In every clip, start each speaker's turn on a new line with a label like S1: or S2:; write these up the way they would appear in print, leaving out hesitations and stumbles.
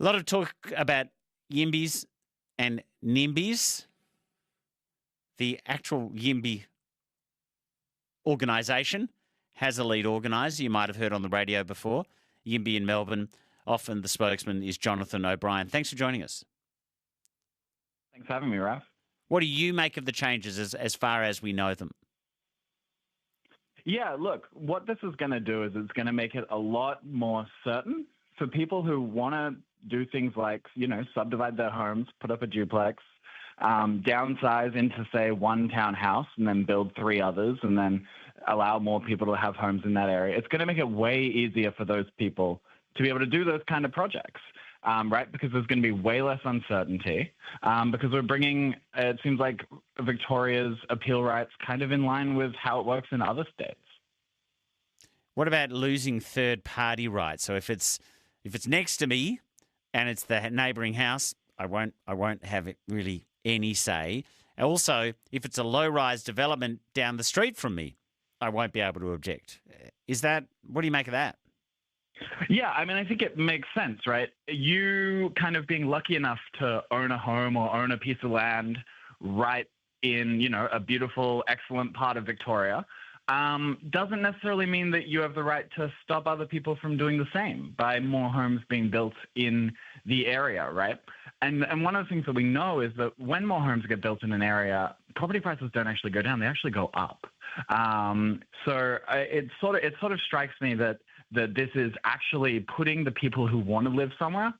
S1: A lot of talk about Yimbys and NIMBYs. The actual Yimby organisation has a lead organiser. You might have heard on the radio before. Yimby in Melbourne. Often the spokesman is Jonathan O'Brien. Thanks for joining us.
S2: Thanks for having me, Ralph.
S1: What do you make of the changes as far as we know them?
S2: Yeah, look, what this is going to do is it's going to make it a lot more certain for people who want to do things like, subdivide their homes, put up a duplex, downsize into, say, one townhouse and then build three others and then allow more people to have homes in that area. It's going to make it way easier for those people to be able to do those kind of projects, right? Because there's going to be way less uncertainty because we're bringing, it seems like, Victoria's appeal rights kind of in line with how it works in other states.
S1: What about losing third-party rights? So if it's next to me and it's the neighbouring house, I won't have it really any say. Also, if it's a low-rise development down the street from me, I won't be able to object. What do you make of that?
S2: Yeah, I think it makes sense, right? You kind of being lucky enough to own a home or own a piece of land right in, a beautiful, excellent part of Victoria doesn't necessarily mean that you have the right to stop other people from doing the same by more homes being built in the area, right? And one of the things that we know is that when more homes get built in an area, property prices don't actually go down; they actually go up. It sort of strikes me that this is actually putting the people who want to live somewhere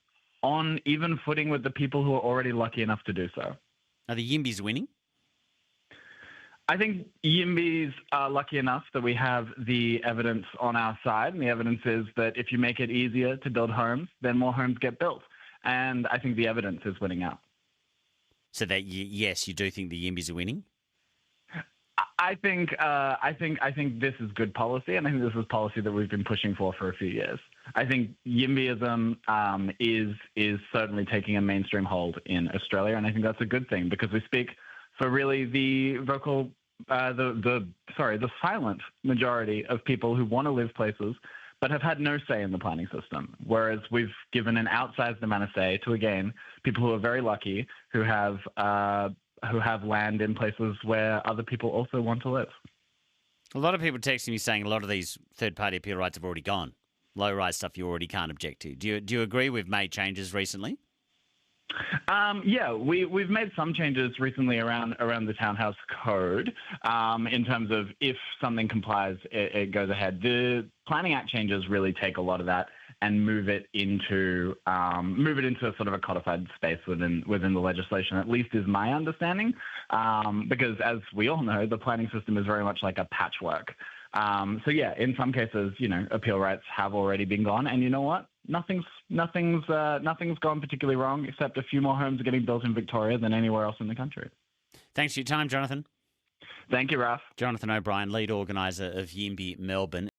S2: on even footing with the people who are already lucky enough to do so.
S1: Are the Yimbys winning?
S2: I think Yimbys are lucky enough that we have the evidence on our side, and the evidence is that if you make it easier to build homes, then more homes get built. And I think the evidence is winning out.
S1: So that yes, you do think the Yimbys are winning?
S2: I think this is good policy, and I think this is policy that we've been pushing for a few years. I think Yimbyism is certainly taking a mainstream hold in Australia, and I think that's a good thing because we speak for really the silent majority of people who want to live places but have had no say in the planning system, whereas we've given an outsized amount of say to, again, people who are very lucky who have land in places where other people also want to live.
S1: A lot of people texting me saying a lot of these third-party appeal rights have already gone. Low-rise stuff you already can't object to. Do you agree we've made changes recently?
S2: Yeah, we've made some changes recently around the townhouse code in terms of if something complies, it goes ahead. The Planning Act changes really take a lot of that and move it into sort of a codified space within the legislation. At least is my understanding, because as we all know, the planning system is very much like a patchwork. So yeah, in some cases, appeal rights have already been gone, and you know what? Nothing's gone particularly wrong, except a few more homes are getting built in Victoria than anywhere else in the country.
S1: Thanks for your time, Jonathan.
S2: Thank you, Ralph.
S1: Jonathan O'Brien, lead organiser of Yimby Melbourne.